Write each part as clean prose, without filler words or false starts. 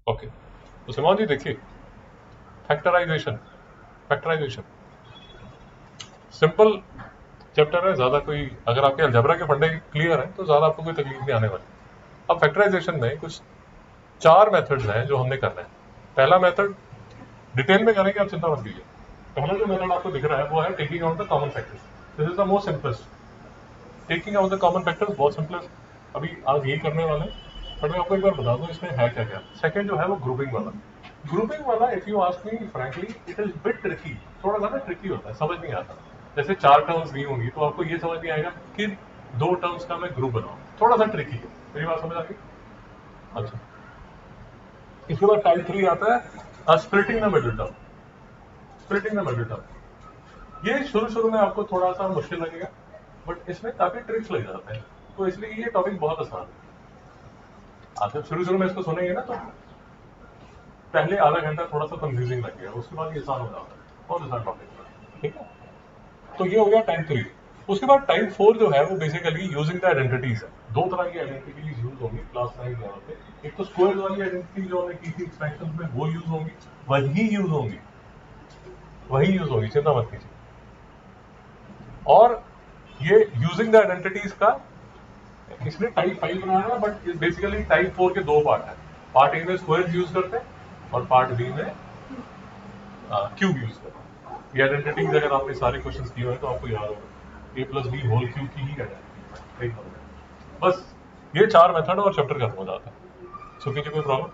Okay, तो Simone जी देखिए, factorisation factorisation simple chapter है, ज़्यादा कोई, अगर आपके अलजेब्रा के फंडे क्लियर हैं तो ज़्यादा आपको कोई तकलीफ नहीं आने वाली। अब फैक्टराइजेशन में कुछ 4 मेथड्स हैं जो हमने करना है। पहला मेथड डिटेल में करेंगे, आप चिंता मत कीजिए। पहला जो मेथड आपको दिख रहा है वो है taking out the common factors. This is the most simplest. Taking out the common factors बहुत सिंपलेस्ट, अभी आज यही करने वाले हैं, बट मैं आपको एक बार बता दूं इसमें है क्या क्या। सेकंड जो है वो ग्रुपिंग वाला। ग्रुपिंग वाला if you ask me frankly it is bit tricky, थोड़ा सा ना ट्रिकी होता है, समझ नहीं आता। जैसे 4 टर्म्स दी होंगी तो आपको ये समझ नहीं आएगा कि 2 टर्म्स का मैं ग्रुप बनाऊं, थोड़ा सा ट्रिकी है। मेरी बात समझ आ गई? अच्छा, इसके बाद टाइप 3 आता है splitting the middle term. Splitting the middle term ये शुरू शुरू में आपको थोड़ा सा मुश्किल लगेगा, बट इसमें काफी ट्रिक्स लग जाते हैं, तो इसलिए ये टॉपिक बहुत आसान है। आप जब शुरू शुरू में इसको सुनेंगे ना तो पहले आधा घंटा थोड़ा सा कंफ्यूजिंग लगेगा, उसके बाद ये आसान हो जाता है, बहुत आसान टॉपिक। ठीक है, तो ये हो गया टाइप 3। उसके बाद टाइप 4 जो है वो बेसिकली यूजिंग द आइडेंटिटीज है। 2 तरह की आइडेंटिटीज यूज होंगी क्लास 9 लेवल पे। एक तो स्क्वायर वाली आइडेंटिटी जो हमने की थी एक्सपेंशन में, वो यूज होंगी, वही यूज होंगी, वही यूज होगी, चिंता मत कीजिए। और ये यूजिंग द आइडेंटिटीज का इसने टाइप 5 बनाया है, बट बेसिकली टाइप 4 के 2 पार्ट है। पार्ट ए में स्क्वायर यूज करते हैं और पार्ट बी में क्यूब यूज करते हैं। ये आइडेंटिटीज अगर आपने सारे क्वेश्चंस किए हैं तो आपको याद होगा, ए प्लस बी होल क्यूब की ही आइडेंटिटी। बस ये 4 मेथड और चैप्टर खत्म हो जाता है। सुखी जी कोई प्रॉब्लम?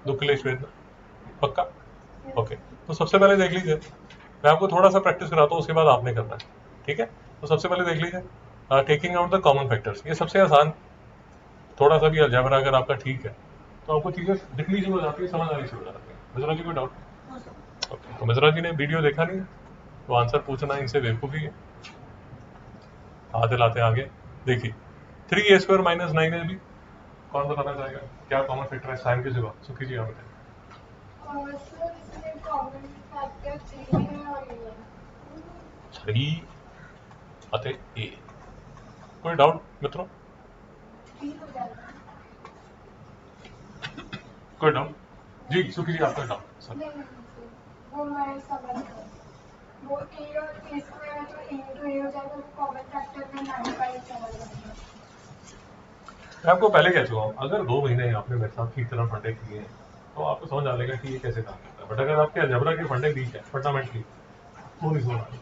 दुखिलेश वेदना पक्का? ओके, तो सबसे पहले देख लीजिए, मैं आपको थोड़ा सा प्रैक्टिस कराता हूँ, उसके बाद आपने करना है। ठीक है, तो सबसे पहले देख लीजिए taking out the common factors. ये सबसे आसान, थोड़ा सा भी अलजेब्रा अगर आपका ठीक है तो आपको चीजें दिखनी शुरू हो जाती है, समझ आनी शुरू हो जाती है। मिश्रा जी कोई डाउट? ओके, तो मिश्रा जी ने वीडियो देखा नहीं तो आंसर पूछना इनसे बेवकूफ़ी है। हाथ हिलाते आगे देखिए, 3a² - 9ab कौन बताना चाहेगा? क्या कॉमन फैक्टर है साइन के सिवा? सुखी जी आप बताइए। सर इसमें कॉमन फैक्टर 3 है और ये है। 3 अते ए। कोई डाउट मित्रों? 3 हो जाएगा। कोई डाउट? जी सुखी जी आपका डाउट सर। नहीं सर, वो मैं समझ गई। वो ए और ए स्क्वायर है तो ए इंटू ए हो जाएगा, वो कॉमन फैक्टर में 9 का ही समझ आएगा। मैं आपको पहले कह चुका हूँ, अगर 2 महीने आपने मेरे साथ ठीक तरह फंडे किए हैं तो आपको समझ आ जाएगा कि ये कैसे काम करता है। बट अगर आपके अलजेब्रा के फंडे वीक है फंडामेंटली तो नहीं समझ आएगा।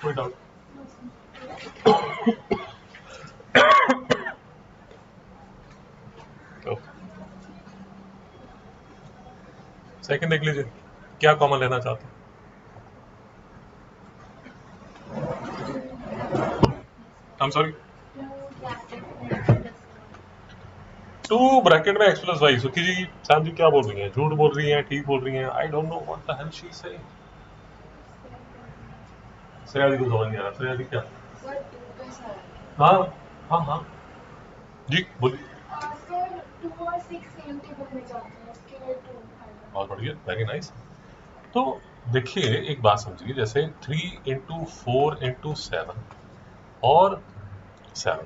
कोई डाउट? सेकंड देख लीजिए, क्या कॉमन लेना चाहते हैं? आई एम सॉरी, 2 ब्रैकेट में x + y। सुखी जी सैम जी क्या बोल रही हैं? झूठ बोल रही हैं, ठीक बोल रही हैं? I don't know what the hell she is saying. Shreya ji को समझ नहीं आ रहा। श्रेया जी क्या? सर 2 पे सर। हाँ हाँ हाँ जी बोलिए। सर 2 और 6 सेम टेबल में जाते हैं, इसके लिए 2 आएगा। बहुत बढ़िया, वेरी नाइस। तो देखिए एक बात समझिए, जैसे 3 × 4 × 7 और 7।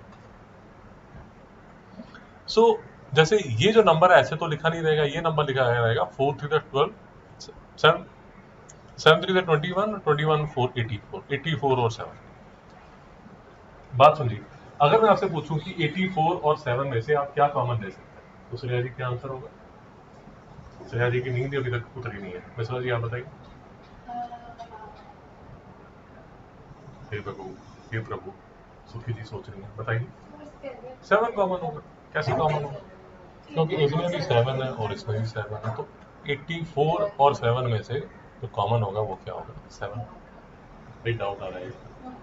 सो जैसे ये जो नंबर है ऐसे तो लिखा नहीं रहेगा, ये नंबर लिखा रहेगा 4 × 3 = 12, 7 × 3 = 21, 21 × 4 = 84, 84 और 7। बात समझिए, अगर मैं आपसे पूछूं कि 84 और 7 में से आप क्या कॉमन ले सकते हैं तो श्रेया जी क्या आंसर होगा? श्रेया जी की नींद अभी तक उतरी नहीं है। मिश्रा जी आप बताइए। हे प्रभु, हे प्रभु, सुखी जी सोच रही हैं, बताइए। 7 कॉमन होगा। कैसे कॉमन होगा? क्योंकि इसमें भी 7 है और इसमें भी 7 है, तो 84 और 7 में से जो कॉमन होगा वो क्या होगा? 7। भाई डाउट आ रहा है इसमें?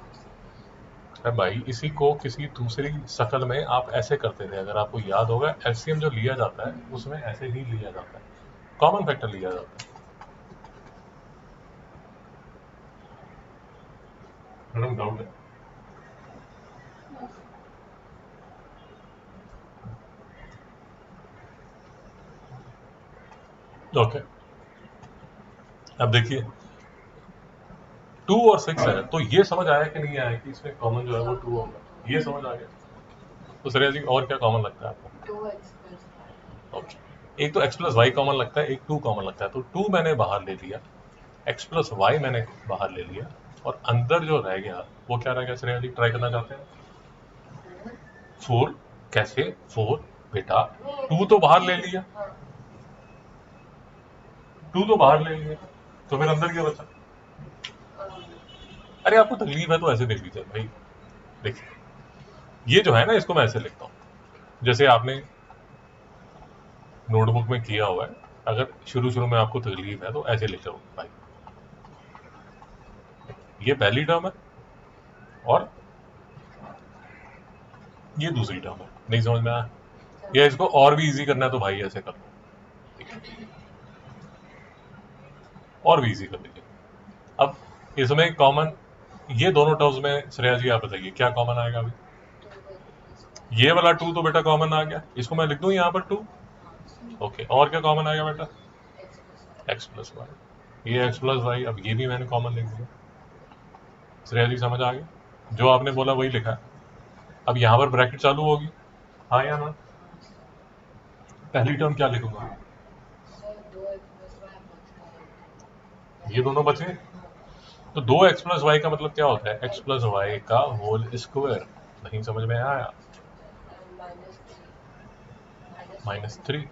अरे भाई इसी को किसी दूसरी शक्ल में आप ऐसे करते थे, अगर आपको याद होगा एलसीएम जो लिया जाता है उसमें ऐसे ही लिया जाता है, कॉमन फैक्टर लिया जाता है। मैडम डाउट है? ओके, अब देखिए 2 और 6 है, तो ये समझ आया कि नहीं आया कि इसमें कॉमन जो है वो 2 होगा? ये समझ आ गया। तो श्रेया जी और क्या कॉमन लगता है आपको? 2x + 5। ओके, एक तो x प्लस वाई कॉमन लगता है, एक 2 कॉमन लगता है, तो 2 मैंने बाहर ले लिया, x प्लस वाई मैंने बाहर ले लिया, और अंदर जो रह गया वो क्या रह गया श्रेया जी, ट्राई करना चाहते हैं? 4। कैसे 4 बेटा? 2 तो बाहर ले लिया, 2 तो बाहर ले लिया, तो फिर अंदर क्या बचा? अरे आपको तकलीफ है तो ऐसे देख लीजिए भाई। देखिए ये जो है ना, इसको मैं ऐसे लिखता हूं जैसे आपने नोटबुक में किया हुआ है। अगर शुरू शुरू में आपको तकलीफ है तो ऐसे लिख लो भाई, ये पहली टर्म है और ये दूसरी टर्म है। नहीं समझ में आया? या इसको और भी इजी करना है तो भाई ऐसे कर लो, और भी इजी कर लीजिए। अब इसमें कॉमन ये दोनों टर्म्स में श्रेया जी आप बताइए क्या कॉमन आएगा? अभी ये वाला 2 तो बेटा कॉमन आ गया, इसको मैं लिख दूं यहाँ पर 2। ओके, और क्या कॉमन आएगा बेटा? x plus y. ये x प्लस वाई, अब ये भी मैंने कॉमन लिख दिया। श्रेया जी समझ आ गया? जो आपने बोला वही लिखा है। अब यहाँ पर ब्रैकेट चालू होगी, हाँ या ना? पहली टर्म क्या लिखूंगा? ये दोनों बचे, तो 2x प्लस वाई का मतलब क्या होता है? x प्लस वाई का होल स्क्वायर। नहीं समझ में आया? -3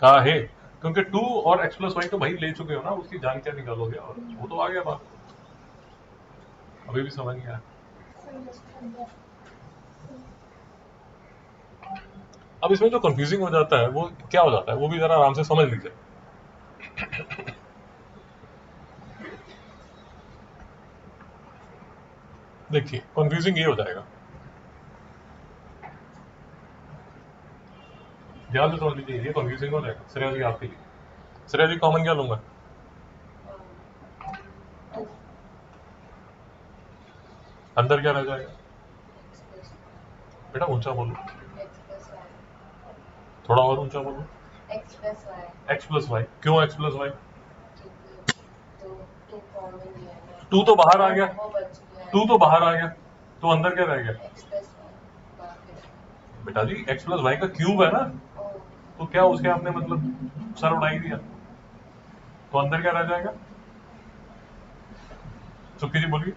का है, क्योंकि 2 और x प्लस वाई तो भाई ले चुके हो ना, उसकी जान क्या निकालोगे? और वो तो आ गया बात। अभी भी समझ नहीं आया? अब इसमें जो कंफ्यूजिंग हो जाता है वो क्या हो जाता है, वो भी जरा आराम से समझ लीजिए। देखिए कंफ्यूजिंग ये हो जाएगा, ध्यान से समझ लीजिए, ये कंफ्यूजिंग हो जाएगा श्रेया जी आपके लिए। श्रेया जी कॉमन क्या लूंगा? अंदर क्या रह जाएगा? बेटा ऊंचा बोलो, थोड़ा और ऊंचा बोलो। x plus y. क्यों x प्लस वाई? 2 तो बाहर आ गया, 2 तो बाहर आ गया, तो अंदर क्या रह गया? बेटा जी x प्लस वाई का क्यूब है ना, तो क्या उसके आपने मतलब सर उड़ाई दिया, तो अंदर क्या रह जाएगा? सुखी जी बोलिए।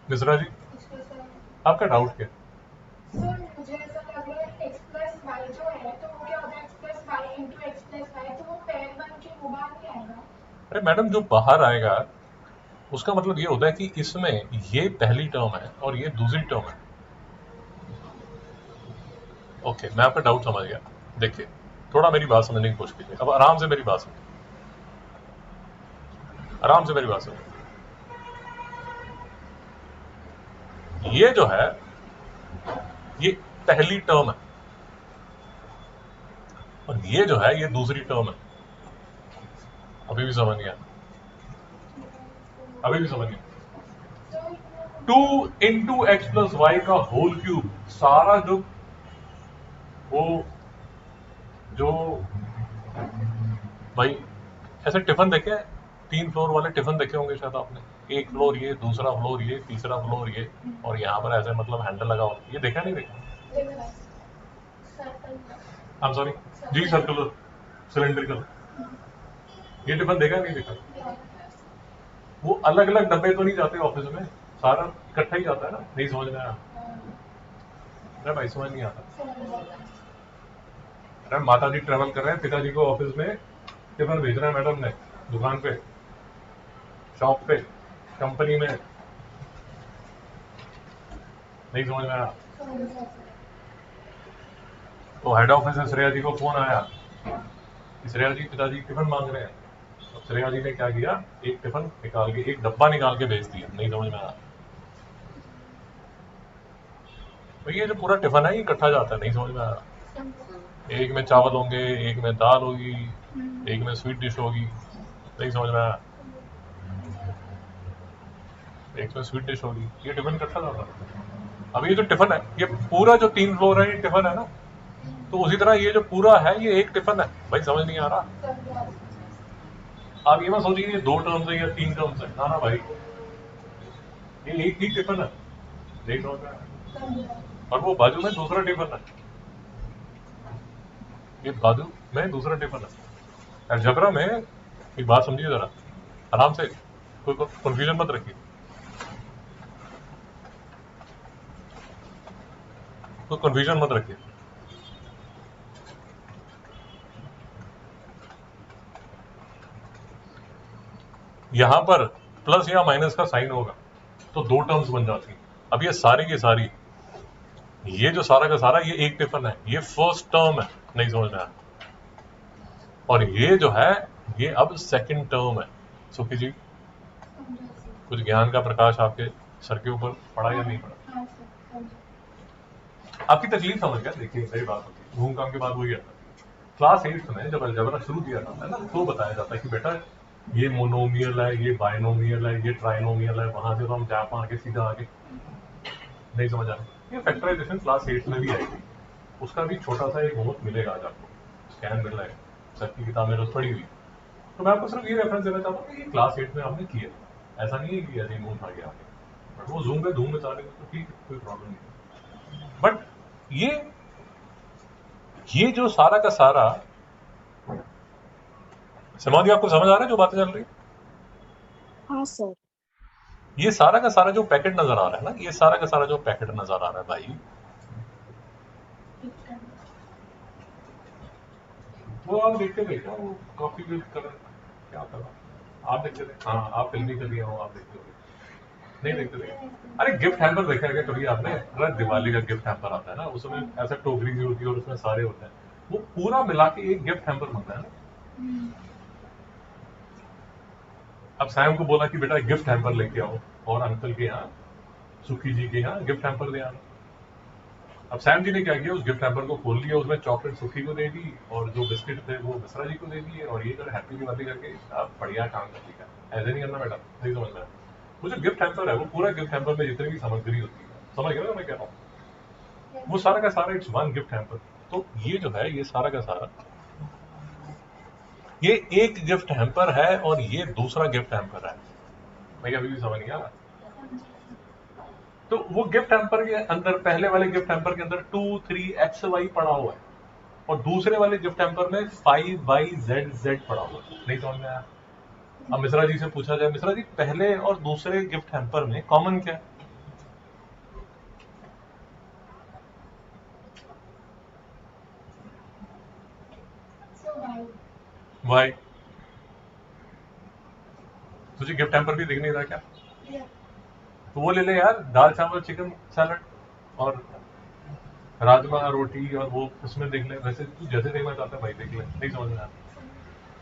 मिश्रा जी आपका डाउट क्या? सर मुझे ऐसा लग रहा है x प्लस वाई जो है तो वो क्या होता है, x plus y into x plus y, तो वो पेयर बन के वो बाहर नहीं आएगा? अरे मैडम जो बाहर आएगा उसका मतलब ये होता है कि इसमें ये पहली टर्म है और ये दूसरी टर्म है। ओके, मैं आपका डाउट समझ गया। देखिए थोड़ा मेरी बात समझने की कोशिश कीजिए, अब आराम से मेरी बात सुनिए, आराम से मेरी बात सुनिए। ये जो है ये पहली टर्म है और ये जो है ये दूसरी टर्म है। अभी भी समझ गया? अभी भी समझ गया? 2 इंटू एक्स प्लस वाई का होल क्यूब, सारा जो वो जो भाई ऐसे टिफिन देखे, 3 फ्लोर वाले टिफिन देखे होंगे शायद आपने, एक फ्लोर ये, दूसरा फ्लोर ये, तीसरा फ्लोर ये, और यहाँ पर ऐसे मतलब हैंडल लगा हो, ये देखा नहीं देखा? आई एम सॉरी जी, सर्कुलर सिलेंड्रिकल, ये टिफिन देखा नहीं देखा? वो अलग अलग डब्बे तो नहीं जाते ऑफिस में, सारा इकट्ठा ही जाता है ना। नहीं समझ में आया? अरे भाई समझ नहीं आता? अरे माता जी ट्रेवल कर रहे हैं, पिताजी को ऑफिस में टिफिन भेज रहे हैं मैडम ने, दुकान पे, शॉप पे, कंपनी में। नहीं समझ में आया? तो हेड ऑफिस से श्रेया जी को फोन आया कि श्रेया जी पिताजी टिफिन मांग रहे हैं। तो श्रेया जी ने क्या किया, एक टिफिन निकाल के, एक डब्बा निकाल के भेज दिया। नहीं समझ में आया? तो ये जो पूरा टिफिन है ये इकट्ठा जाता है। नहीं समझ में आया? एक में चावल होंगे, एक में दाल होगी, एक में स्वीट डिश होगी। नहीं समझ में आया? एक में स्वीट डिश होगी, ये टिफिन इकट्ठा जाता है। अब ये जो टिफिन है, ये पूरा जो 3 फ्लोर है ये टिफिन है ना, तो उसी तरह ये जो पूरा है ये एक टिफिन है। भाई समझ नहीं आ रहा? आप ये मत सोचिए ये 2 टर्म्स है या 3 टर्म्स है, ना ना भाई, ये एक ही टिफिन है। नहीं समझ में आया? और वो बाजू में दूसरा टिफिन है, ये बाजू में दूसरा टेबल है। अलजेब्रा में एक बात समझिए जरा, आराम से, कोई कंफ्यूजन मत रखिए, कोई कंफ्यूजन मत रखिए। यहां पर प्लस या माइनस का साइन होगा तो दो टर्म्स बन जाती हैं। अब ये सारी की सारी, ये जो सारा का सारा, ये एक टिफिन है, ये फर्स्ट टर्म है, नहीं समझ में आया। और ये जो है ये अब सेकंड टर्म है। सुखी जी, समझा सर। कुछ ज्ञान का प्रकाश आपके सर के ऊपर पड़ा या नहीं पड़ा? हाँ सर, समझा। आपकी तकलीफ समझ गया। देखिए सही बात होती है, घूम काम के बाद वही आता है। क्लास 8 में जब अलजेब्रा शुरू किया जाता है ना, तो बताया जाता है कि बेटा ये मोनोमियल है, ये बायनोमियल है, ये ट्राइनोमियल है। वहां से तो हम जा पा के सीधा आगे नहीं समझ आ रहा। ये फैक्टराइजेशन क्लास 8 में भी आएगी, उसका भी छोटा सा एक होमवर्क मिलेगा आज आपको, स्कैन मिल रहा है, सर की किताब में रोज पड़ी हुई। तो मैं आपको सिर्फ ये रेफरेंस देना चाहता हूँ कि ये क्लास 8 में आपने किया, ऐसा नहीं है कि ऐसे मुंह उठा गया आगे। बट वो जूम पे धूम मचा लेंगे तो ठीक है, कोई प्रॉब्लम नहीं। बट ये जो सारा का सारा, समाधि आपको समझ आ रहा है जो बातें चल रही है? हाँ सर। ये सारा का सारा जो पैकेट नजर आ रहा है ना, ये सारा का सारा जो पैकेट नजर आ रहा है भाई, वो आप देखते थे क्या? वो कॉफी बिल कर क्या कर रहा, आप देखते थे? हाँ, आप फिल्मी कर लिया हो, आप देखते हो, नहीं देखते थे? अरे गिफ्ट हैम्पर देखा है क्या कभी आपने? अरे दिवाली का गिफ्ट हैम्पर आता है ना, उसमें ऐसा टोकरी सी होती है और उसमें सारे होते हैं, वो पूरा मिला के एक गिफ्ट हैम्पर बनता है ना। अब सैम को बोला कि बेटा गिफ्ट हैम्पर लेके आओ, और अंकल के यहाँ, सुखी जी के यहाँ गिफ्ट हैम्पर ले आना। अब सैम जी ने क्या किया, उस गिफ्ट हैम्पर को खोल लिया, उसमें चॉकलेट सुखी को दे दी और जो बिस्किट थे वो मिश्रा जी को दे दिए, और ये कर हैप्पी दिवाली करके आप बढ़िया काम कर दिया। ऐसे नहीं करना बेटा, नहीं समझ में। वो जो गिफ्ट हैम्पर है, वो पूरा गिफ्ट हैम्पर में जितनी भी सामग्री होती है, समझ गए ना मैं कह रहा हूँ, वो सारा का सारा इट्स वन गिफ्ट हैम्पर। तो ये जो है, ये सारा का सारा, ये एक गिफ्ट हैम्पर है और ये दूसरा गिफ्ट हैम्पर है। मैं अभी भी समझ नहीं आ रहा। तो वो गिफ्ट हैम्पर के अंदर, पहले वाले गिफ्ट हैम्पर के अंदर 2 3 एक्स वाई पड़ा हुआ है, और दूसरे वाले गिफ्ट हैम्पर में 5 वाई जेड जेड पड़ा हुआ है। नहीं समझ में आया? अब मिश्रा जी से पूछा जाए, मिश्रा जी पहले और दूसरे गिफ्ट हैम्पर में कॉमन क्या है? वाई। तुझे गिफ्ट हैम्पर भी दिख नहीं रहा क्या? तो वो ले ले यार, दाल चावल चिकन सैलड और राजमा रोटी, और वो उसमें देख ले, वैसे तू जैसे देखना चाहता है भाई देख ले। नहीं समझ में आया?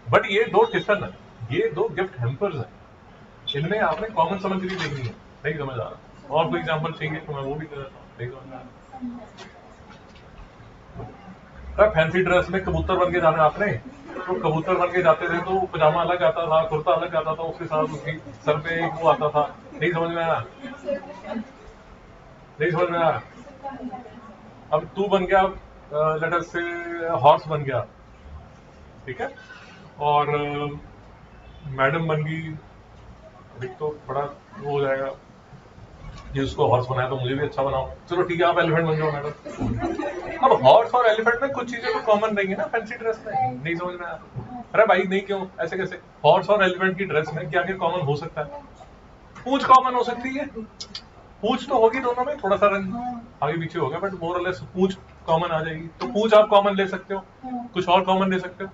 बट ये दो टिफिन है, ये दो गिफ्ट हैम्पर्स हैं, इनमें आपने कॉमन सामग्री देखनी है। नहीं समझ आ रहा? और कोई एग्जांपल चाहिए तो मैं वो भी कर देता हूँ। नहीं समझ में आ रहा? फैंसी ड्रेस में कबूतर बन के जाना आपने, तो कबूतर बन के जाते थे तो पजामा अलग आता था, कुर्ता अलग आता था, उसके साथ उसकी सर पे एक वो आता था। नहीं समझ में आया? नहीं समझ में आया? अब तू बन गया, लेट अस से हॉर्स बन गया, ठीक है, और मैडम बन गई, अभी तो बड़ा वो हो जाएगा कि उसको हॉर्स बनाया तो मुझे भी अच्छा बनाओ। चलो ठीक है, आप एलिफेंट बन जाओ मैडम। अब हॉर्स और एलिफेंट में कुछ चीजें तो कॉमन रहेंगी ना फैंसी ड्रेस में। नहीं समझ में आया? अरे भाई नहीं, क्यों ऐसे कैसे? हॉर्स और एलिफेंट की ड्रेस में क्या क्या कॉमन हो सकता है? पूंछ कॉमन हो सकती है, पूंछ तो होगी दोनों में, थोड़ा सा रंग आगे पीछे होगा, बट मोर और लेस पूंछ कॉमन आ जाएगी। तो पूंछ आप कॉमन ले सकते हो, कुछ और कॉमन ले सकते हो,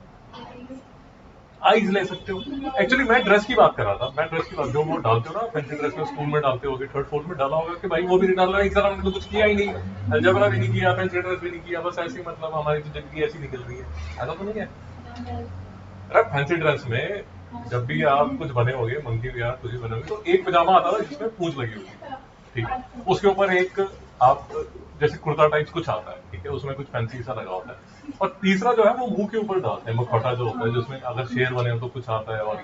आईज ले सकते हो। एक्चुअली मैं ड्रेस की बात कर रहा था, मैं ड्रेस की बात, जो वो डालते हो ना फैंसी ड्रेस में, स्कूल में डालते होगे, थर्ड फोर्थ में डाला होगा कि भाई वो भी नहीं डाल रहा है, एक तरह हमने तो कुछ किया ही नहीं, अलजेब्रा भी नहीं किया, फैंसी ड्रेस भी नहीं किया, बस ऐसी मतलब हमारी तो जिंदगी ऐसी निकल रही है। ऐसा तो नहीं है? अरे फैंसी ड्रेस में जब भी आप कुछ बने होगे, मंकी भी आप कुछ भी बने होगे, तो एक पजामा आता था जिसमें पूंछ लगी हुई, ठीक है, उसके ऊपर एक आप जैसे कुर्ता टाइप कुछ आता है, ठीक है, उसमें कुछ फैंसी सा लगा होता है, और तीसरा जो है वो मुंह के ऊपर डालते हैं, मुखौटा जो होता है, जिसमें अगर शेर बने हो तो कुछ आता है, और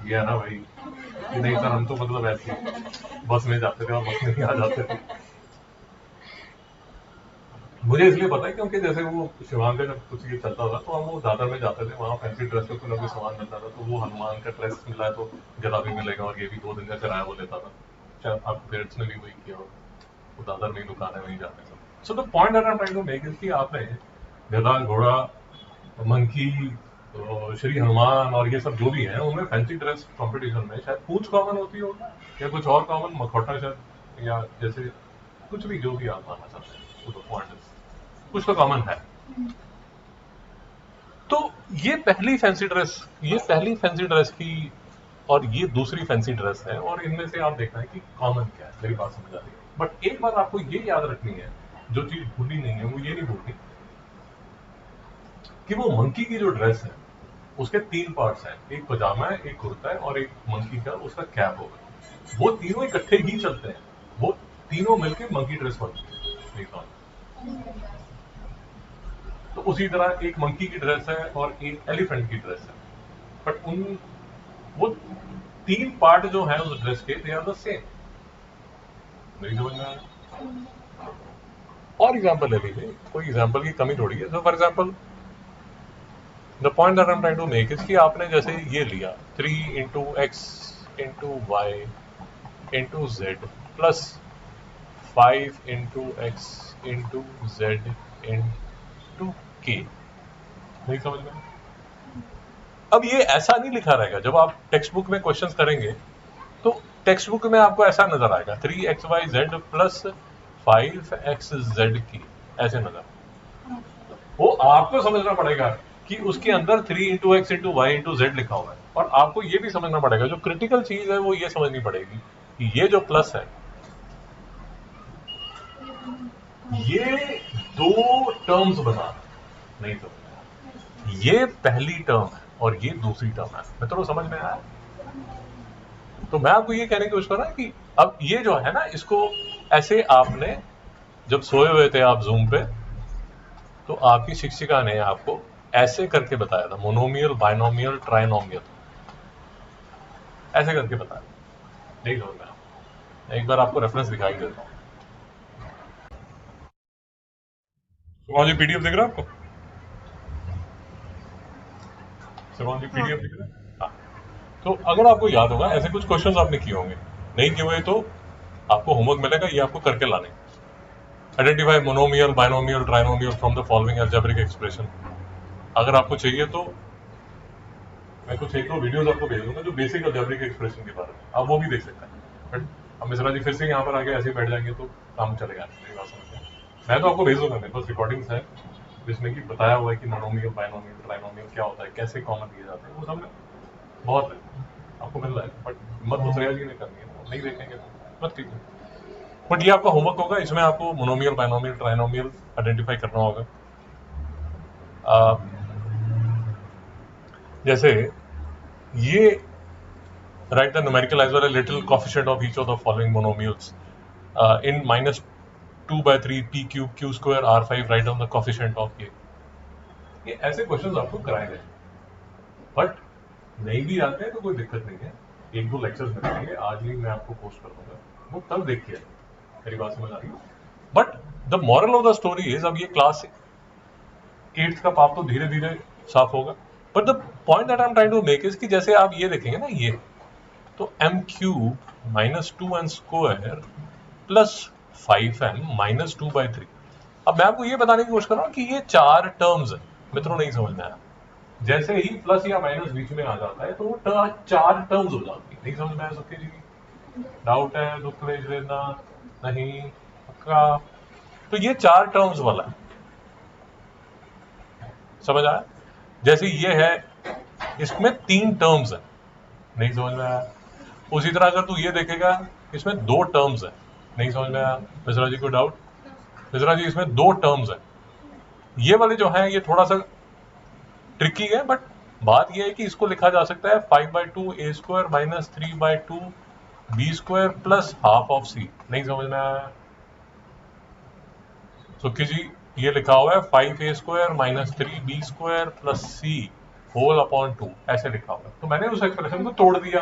ये है ना भाई कि नहीं सर हम तो मतलब ऐसे बस में जाते थे और बस में ही आ जाते थे। मुझे इसलिए पता है क्योंकि जैसे वो शिवांग का जब कुछ ये चलता था तो हम वो दादर में जाते थे, वहाँ फैंसी ड्रेस का कोई सामान मिलता था, तो वो हनुमान का ड्रेस मिला है तो गदा भी मिलेगा, और ये भी 2 दिन का किराया वो लेता था। शायद आपके पेरेंट्स ने भी वही किया, और वो दादर में ही दुकान है, वहीं जाते थे। So the point that I am trying to make is कि आपने गधा, घोड़ा, मंकी, श्री हनुमान और ये सब जो भी हैं उनमें फैंसी ड्रेस कंपटीशन में शायद पूंछ कॉमन होती हो या कुछ और कॉमन, मखौटा शायद, या जैसे कुछ भी जो भी आप मानना चाहते हैं, वो पॉइंट कुछ तो कॉमन है। तो ये पहली फैंसी ड्रेस की और ये दूसरी फैंसी ड्रेस है, और इनमें से आप देखना है कि कॉमन क्या है। मेरी बात समझ आ रही है। बट एक बात आपको ये याद रखनी है, जो चीज भूलनी नहीं है, वो ये नहीं भूलनी कि वो मंकी की जो ड्रेस है उसके 3 पार्ट्स हैं, एक पजामा है, एक कुर्ता है और एक मंकी का उसका कैप होगा। वो तीनों इकट्ठे ही चलते हैं, वो तीनों मिलकर मंकी ड्रेस बनती है। नहीं समझ? तो उसी तरह एक मंकी की ड्रेस है और एक एलिफेंट की ड्रेस है, बट वो 3 पार्ट जो है उस ड्रेस के, दे आर द सेम। नहीं समझ में आया? और एग्जाम्पल ले लीजिए, कोई एग्जाम्पल की कमी थोड़ी है। For example the point that I am trying to make is कि आपने जैसे ये लिया 3 into x into y into z plus 5 into x into z into k. नहीं समझ में? अब ये ऐसा नहीं लिखा रहेगा। जब आप टेक्स्ट बुक में क्वेश्चंस करेंगे तो टेक्स्ट बुक में आपको ऐसा नजर आएगा 3xyz प्लस 5xz की, ऐसे नजर। वो आपको समझना पड़ेगा कि उसके अंदर 3 into x into y into z लिखा हुआ है, और आपको ये भी समझना पड़ेगा, जो क्रिटिकल चीज है वो ये समझनी पड़ेगी कि ये जो प्लस है ये 2 टर्म्स बना, नहीं तो ये पहली टर्म है और ये दूसरी टर्म है। मित्रों समझ में आया? तो मैं आपको ये कहने की कोशिश कर रहा हूं कि अब ये जो है ना, इसको ऐसे आपने जब सोए हुए थे आप जूम पे, तो आपकी शिक्षिका ने आपको ऐसे करके बताया था, मोनोमियल, बाइनोमियल, ट्राइनोमियल, ऐसे करके बताया। नहीं समझ में आया? एक बार आपको रेफरेंस दिखाई देता हूँ। सुभाष जी पीडीएफ दिख रहा है आपको? सुभाष जी पीडीएफ दिख रहा है? हाँ। तो अगर आपको याद होगा, ऐसे कुछ क्वेश्चंस आपने किए होंगे, नहीं किए हुए तो आपको होमवर्क मिलेगा, ये आपको करके लाने। Identify monomial, binomial, trinomial from the following algebraic expression. अगर आपको चाहिए तो मैं कुछ 1-2 वीडियोस आपको भेज दूंगा जो बेसिक अलजेब्रिक एक्सप्रेशन के बारे में, आप वो भी देख सकते हैं। बट अब मिश्रा जी फिर से यहाँ पर आके ऐसे ही बैठ जाएंगे तो काम चलेगा नहीं। मेरी बात समझते हैं? मैं तो आपको भेज दूंगा, मेरे पास रिकॉर्डिंग्स है जिसमें कि बताया हुआ है कि मोनोमियल, बाइनोमियल, ट्राइनोमियल क्या होता है, कैसे कॉमन दिए जाते हैं, वो सब बहुत है, आपको मिल रहा है। बट मत तो श्रेया जी ने करनी है, नहीं देखेंगे तो मत कीजिए। बट ये आपका होमवर्क होगा, इसमें आपको मोनोमियल, बाइनोमियल, ट्राइनोमियल आइडेंटिफाई करना होगा। जैसे ये write the numerical as well as little coefficient of each of the following monomials in -2/3 p cube q square r5 write down the coefficient of ये ऐसे क्वेश्चंस आपको कराए गए। बट नहीं भी आते हैं तो कोई दिक्कत नहीं है, 1-2 लेक्चर्स मिलेंगे, आज ही मैं आपको पोस्ट कर दूंगा, वो तब देखिए। मेरी बात समझ आ रही है? But the moral of the story is, अब ये क्लास 8th का पाप तो धीरे धीरे साफ होगा, but the point that I am trying to make is कि जैसे आप ये देखेंगे ना, ये तो m cube minus 2n square plus 5m minus 2/3। अब मैं आपको ये बताने की कोशिश कर रहा हूं कि ये 4 टर्म्स है। मित्रों नहीं समझ में आया? जैसे ही प्लस या माइनस बीच में आ जाता है तो वो 4 टर्म्स हो जाती है। नहीं समझ में आया सबके जी? डाउट है? दुख भेज लेना, नहीं पक्का? तो ये 4 टर्म्स वाला है, समझ आया? जैसे ये है, इसमें 3 टर्म्स है। नहीं समझ में आया? उसी तरह अगर तू ये देखेगा, इसमें 2 टर्म्स है। नहीं समझ में आया? मिश्रा जी को डाउट? मिश्रा जी इसमें 2 टर्म्स है। ये वाले जो है ये थोड़ा सा ट्रिकी है, बट बात ये है कि इसको लिखा जा सकता है 5/2 a square minus 3/2 b square plus half of c। नहीं समझ में आया? सुखी जी ये लिखा हुआ है 5a square minus 3b square plus c whole upon 2, ऐसे लिखा हुआ है। तो मैंने उस एक्सप्रेशन को तोड़ दिया।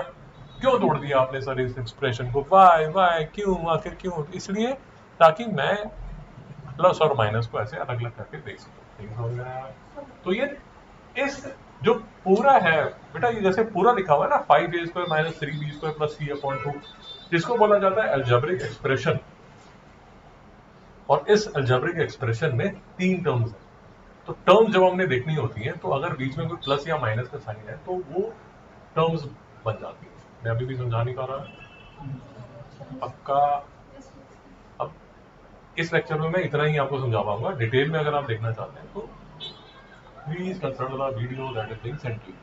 क्यों तोड़ दिया आपने सर इस एक्सप्रेशन को? वाई क्यों, आखिर क्यों? इसलिए ताकि मैं प्लस और माइनस को ऐसे अलग अलग करके देख सकूं। तो ये इस जो पूरा है बेटा, ये जैसे पूरा लिखा हुआ है ना, 5a square minus 3b square plus c upon 2, इसको बोला जाता है अलजेब्रिक एक्सप्रेशन। और इस अलजेब्रिक एक्सप्रेशन में 3 टर्म्स है। तो टर्म्स जब हमने देखनी होती हैं तो अगर बीच में कोई प्लस या माइनस का साइन है तो वो टर्म्स बन जाती है। मैं अभी भी समझा नहीं पा रहा पक्का। अब इस लेक्चर में मैं इतना ही आपको समझा पाऊंगा। डिटेल में अगर आप देखना चाहते हैं तो please consult the video that is being sent to you.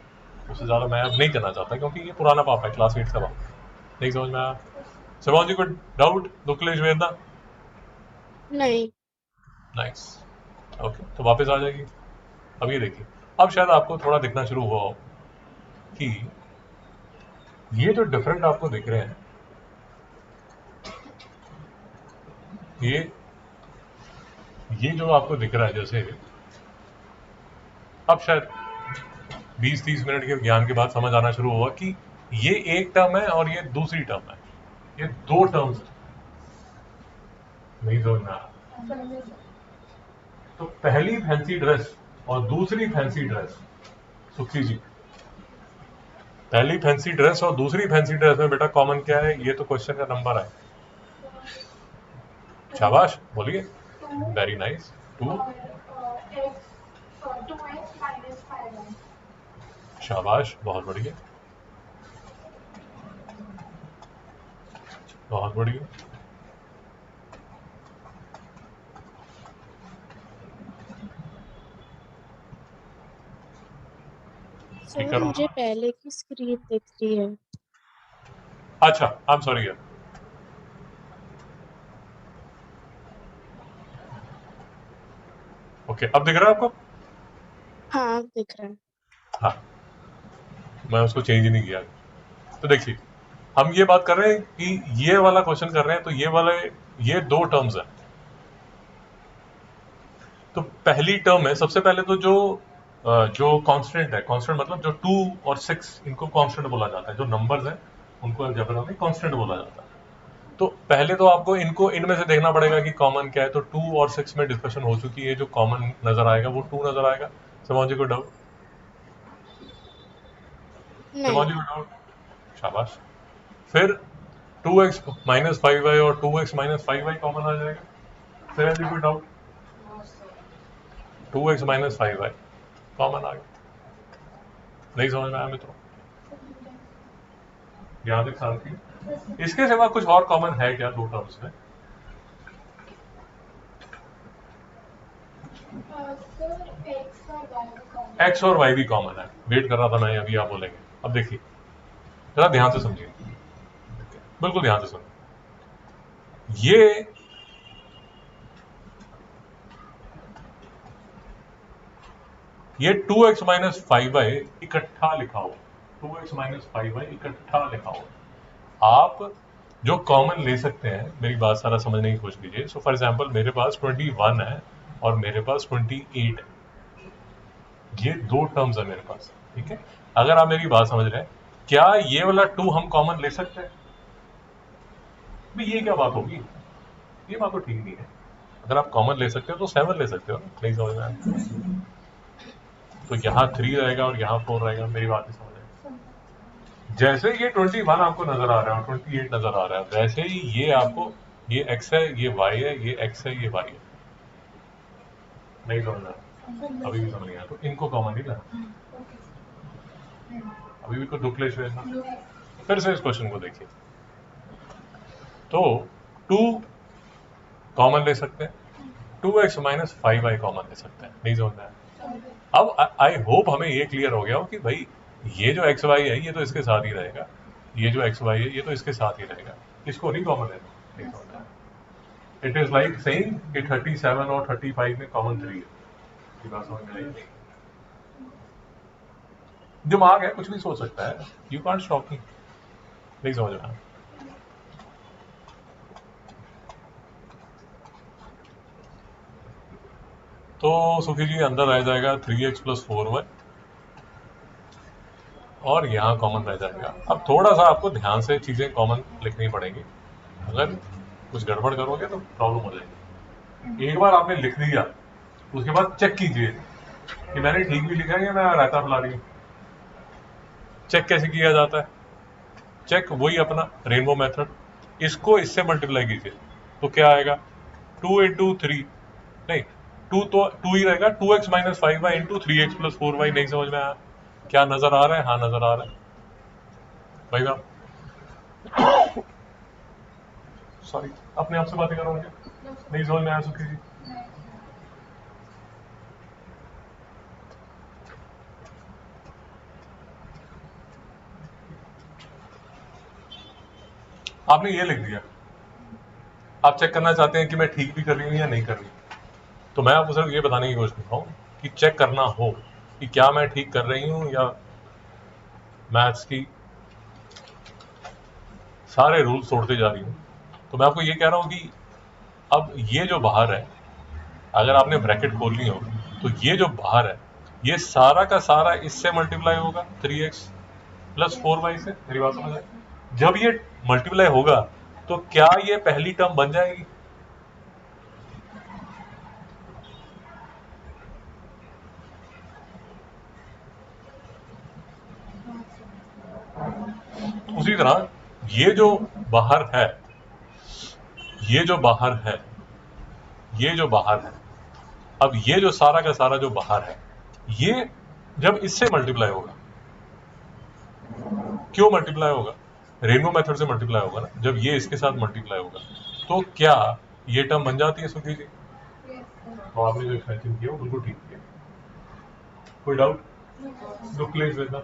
उससे ज्यादा मैं अब नहीं करना चाहता क्योंकि ये पुराना पाप है, क्लास 8 का पाप। नहीं समझ में आया? शिवांग जी को डाउट? दुखलेश वेदना? नहीं। नाइस। ओके, तो वापस आ जाएगी। अब ये देखिए, अब शायद आपको थोड़ा दिखना शुरू हुआ हो कि ये जो डिफरेंट आपको दिख रहे हैं, ये जो आपको दिख रहा है, जैसे अब शायद 20-30 मिनट के ज्ञान के बाद समझ आना शुरू हुआ कि ये एक टर्म है और ये दूसरी टर्म है, ये दो टर्म्स नहीं समझ में आया। तो पहली फैंसी ड्रेस और दूसरी फैंसी ड्रेस, सुखी जी, पहली फैंसी ड्रेस और दूसरी फैंसी ड्रेस में बेटा कॉमन क्या है? ये तो क्वेश्चन का नंबर है। शाबाश, बोलिए। Very nice. 2 2x minus 5y। शाबाश, बहुत बढ़िया, बहुत बढ़िया। ठीक सर है, मुझे पहले की स्क्रीन दिख रही है। अच्छा, आई एम सॉरी यार। ओके, अब दिख रहा है आपको? हाँ दिख रहा है। हाँ, मैं उसको चेंज ही नहीं किया। तो देखिए, हम ये बात कर रहे हैं कि ये वाला क्वेश्चन कर रहे हैं, तो ये दो टर्म्स हैं। तो पहली टर्म है, सबसे पहले तो जो कांस्टेंट है, कांस्टेंट मतलब जो 2 और 6, इनको कांस्टेंट बोला जाता है। जो नंबर्स हैं उनको अलजेब्रा में कांस्टेंट बोला जाता है। तो पहले तो आपको इनको इनमें से देखना पड़ेगा कि कॉमन क्या है। तो 2 और 6 में डिस्कशन हो चुकी है, जो कॉमन नजर आएगा वो 2 नजर आएगा। समाजी को डाउट? नहीं। समाजी को डाउट? शाबाश। फिर 2x माइनस 5y और 2x माइनस 5y कॉमन आ जाएगा। फिर यदि कोई doubt? 2x minus 5y common आ गया। नहीं समझ में आया मित्रों? यहाँ तक साथ की। इसके सिवा कुछ और कॉमन है क्या दो टर्म्स में? एक्स और वाई भी कॉमन है। वेट कर रहा था मैं, अभी आप बोलेंगे। अब देखिए, जरा ध्यान से समझिए, बिल्कुल ध्यान से सुनिए। ये 2x माइनस 5y इकट्ठा लिखा हो, 2x माइनस 5y इकट्ठा लिखा हो। आप जो कॉमन ले सकते हैं, मेरी बात सारा समझने की कोशिश कीजिए। सो फॉर एग्जांपल, मेरे पास 21 है और मेरे पास 28 है। ये दो टर्म्स है मेरे पास, ठीक है? अगर आप मेरी बात समझ रहे हैं, क्या ये वाला 2 हम कॉमन ले सकते हैं? भाई ये क्या बात होगी? ये बात तो ठीक नहीं है। अगर आप कॉमन ले सकते हो तो 7 ले सकते हो ना। नहीं समझ में आया? तो यहाँ 3 रहेगा और यहाँ 4 रहेगा। मेरी बात नहीं समझ रहे? जैसे ये 21 आपको नजर आ रहा है और 28 नजर आ रहा है, वैसे ही ये आपको, ये x है, ये y है, ये x है, ये y है। नहीं समझ रहा? अभी भी समझ नहीं आया? तो इनको कॉमन नहीं लेना। अभी भी कोई दुखलेश है ना? फिर से इस क्वेश्चन को देखिए। तो 2 कॉमन ले सकते हैं, 2x माइनस 5y कॉमन ले सकते हैं। नहीं समझ में आया? अब आई होप हमें ये क्लियर हो गया हो कि भाई ये जो एक्स वाई है ये तो इसके साथ ही रहेगा, ये जो एक्स वाई है ये तो इसके साथ ही रहेगा, इसको नहीं कॉमन लेना। नहीं समझ में आया? इट इज लाइक सेइंग कि 37 और 35 में कॉमन 3 है। ये बात समझ में आई? दिमाग है, कुछ भी सोच सकता है। You can't stop me. नहीं समझ में आया? तो सुखी जी अंदर रह जाएगा 3x प्लस 4y और यहाँ कॉमन रह जाएगा। अब थोड़ा सा आपको ध्यान से चीजें कॉमन लिखनी पड़ेंगी, अगर कुछ गड़बड़ करोगे तो प्रॉब्लम हो जाएगी। एक बार आपने लिख दिया, उसके बाद चेक कीजिए कि मैंने ठीक भी लिखा है या मैं रायता फैला रही हूँ। चेक कैसे किया जाता है? चेक वही अपना रेनबो मेथड, इसको इससे मल्टीप्लाई कीजिए तो क्या आएगा? 2 इंटू 3, नहीं तो 2 ही रहेगा, 2x minus 5y into 3x plus 4y। नहीं समझ में आया? क्या नजर आ रहा है? हाँ नजर आ रहा है भाई साहब। सॉरी, अपने आप से बातें कर रहा हूँ क्या? नहीं समझ में आया सुखी जी? आपने ये लिख दिया, आप चेक करना चाहते हैं कि मैं ठीक भी कर रही हूँ या नहीं कर रही, तो मैं आपको सिर्फ ये बताने की कोशिश कर रहा हूँ कि चेक करना हो कि क्या मैं ठीक कर रही हूँ या मैथ्स की सारे रूल्स तोड़ते जा रही हूँ। तो मैं आपको ये कह रहा हूँ कि अब ये जो बाहर है, अगर आपने ब्रैकेट खोलनी हो तो ये जो बाहर है ये सारा का सारा इससे मल्टीप्लाई होगा 3x प्लस 4y से। मेरी बात समझ आई? जब ये मल्टीप्लाई होगा तो क्या ये पहली टर्म बन जाएगी? उसी तरह ये जो बाहर है, ये जो बाहर है, ये जो बाहर है, अब ये जो सारा का सारा जो बाहर है ये जब इससे मल्टीप्लाई होगा, क्यों मल्टीप्लाई होगा? रेनू मेथड से मल्टीप्लाई होगा ना। जब ये इसके साथ मल्टीप्लाई होगा तो क्या ये टर्म बन जाती है सुखी जी? तो आपने जो एक्सपेंशन किया वो बिल्कुल ठीक किया। कोई डाउट? लुक प्लीज वेदा,